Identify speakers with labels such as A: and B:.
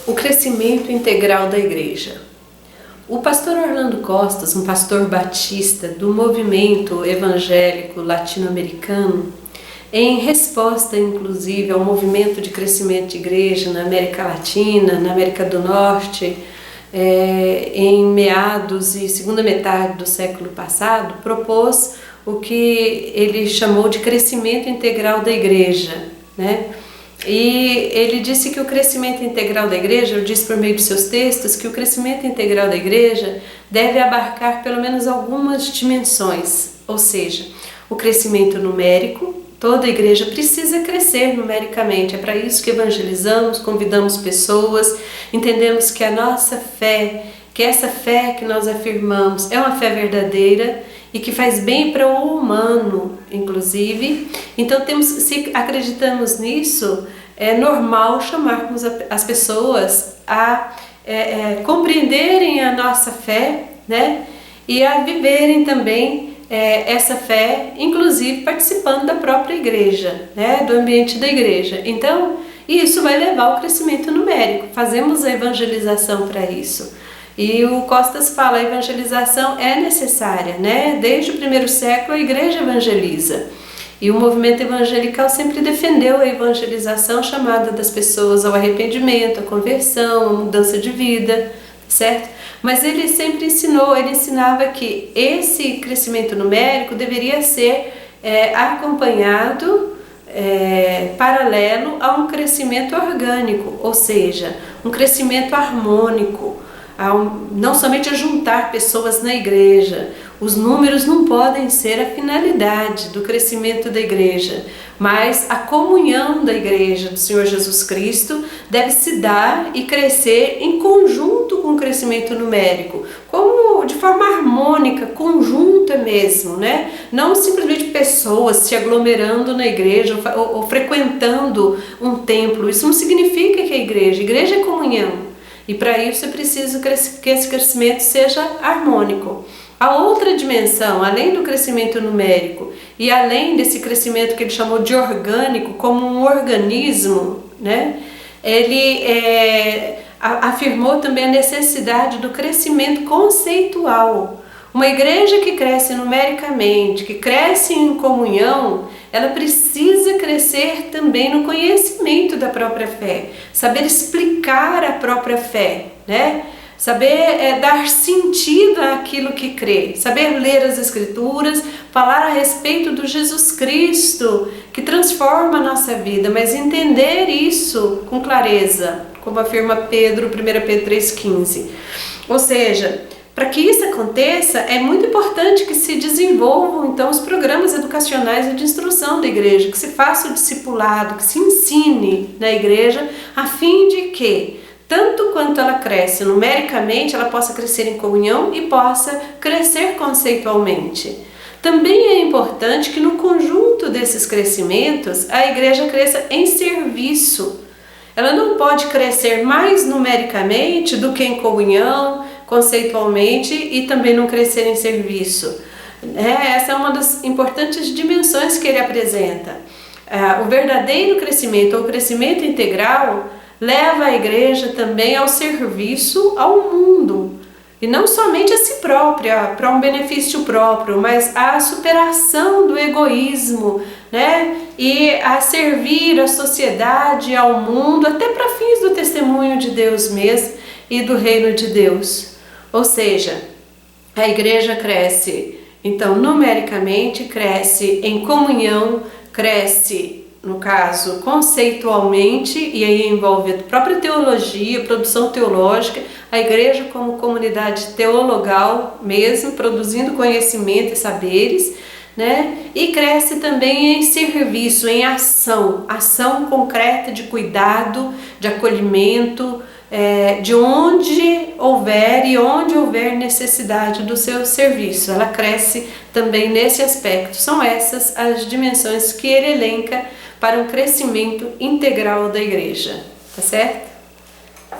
A: O crescimento integral da igreja. O pastor Orlando Costas, um pastor batista do movimento evangélico latino-americano, em resposta inclusive ao movimento de crescimento de igreja na América Latina, na América do Norte, em meados e segunda metade do século passado, propôs o que ele chamou de crescimento integral da igreja, né? E ele disse que o crescimento integral da igreja, eu disse por meio de seus textos, que o crescimento integral da igreja deve abarcar pelo menos algumas dimensões, ou seja, o crescimento numérico. Toda a igreja precisa crescer numericamente, é para isso que evangelizamos, convidamos pessoas, entendemos que a nossa fé, que essa fé que nós afirmamos é uma fé verdadeira e que faz bem para o humano, inclusive. Então, se acreditamos nisso, é normal chamarmos as pessoas a compreenderem a nossa fé, né? E a viverem também essa fé, inclusive participando da própria igreja, né? Do ambiente da igreja. Então, isso vai levar ao crescimento numérico. Fazemos a evangelização para isso. E o Costas fala, a evangelização é necessária, né? Desde o primeiro século a igreja evangeliza. E o movimento evangelical sempre defendeu a evangelização, chamada das pessoas ao arrependimento, à conversão, à mudança de vida, certo? Mas ele sempre ensinava que esse crescimento numérico deveria ser acompanhado, paralelo a um crescimento orgânico, ou seja, um crescimento harmônico, não somente a juntar pessoas na igreja. Os números não podem ser a finalidade do crescimento da igreja, mas a comunhão da igreja do Senhor Jesus Cristo deve se dar e crescer em conjunto com o crescimento numérico, como de forma harmônica, conjunta mesmo, né? Não simplesmente pessoas se aglomerando na igreja ou frequentando um templo. Isso não significa que a igreja é comunhão. E para isso é preciso que esse crescimento seja harmônico. A outra dimensão, além do crescimento numérico e além desse crescimento que ele chamou de orgânico, como um organismo, né? Ele afirmou também a necessidade do crescimento conceitual. Uma igreja que cresce numericamente, que cresce em comunhão, ela precisa crescer também no conhecimento da própria fé, saber explicar a própria fé, né? Saber dar sentido àquilo que crê, saber ler as Escrituras, falar a respeito do Jesus Cristo que transforma a nossa vida, mas entender isso com clareza, como afirma Pedro, 1 Pedro 3,15. Ou seja, para que isso aconteça, é muito importante que se desenvolvam então os programas educacionais e de instrução da igreja, que se faça o discipulado, que se ensine na igreja, a fim de que, tanto quanto ela cresce numericamente, ela possa crescer em comunhão e possa crescer conceitualmente. Também é importante que no conjunto desses crescimentos, a igreja cresça em serviço. Ela não pode crescer mais numericamente do que em comunhão, conceitualmente, e também não crescer em serviço. Essa é uma das importantes dimensões que ele apresenta. O verdadeiro crescimento, ou crescimento integral, leva a igreja também ao serviço ao mundo. E não somente a si própria, para um benefício próprio, mas à superação do egoísmo, né? E a servir a sociedade, ao mundo, até para fins do testemunho de Deus mesmo e do reino de Deus. Ou seja, a igreja cresce, então, numericamente, cresce em comunhão, cresce, no caso, conceitualmente, e aí envolve a própria teologia, produção teológica, a igreja como comunidade teologal mesmo, produzindo conhecimento e saberes, né? E cresce também em serviço, em ação concreta de cuidado, de acolhimento, de onde houver e onde houver necessidade do seu serviço. Ela cresce também nesse aspecto. São essas as dimensões que ele elenca para um crescimento integral da igreja, tá certo?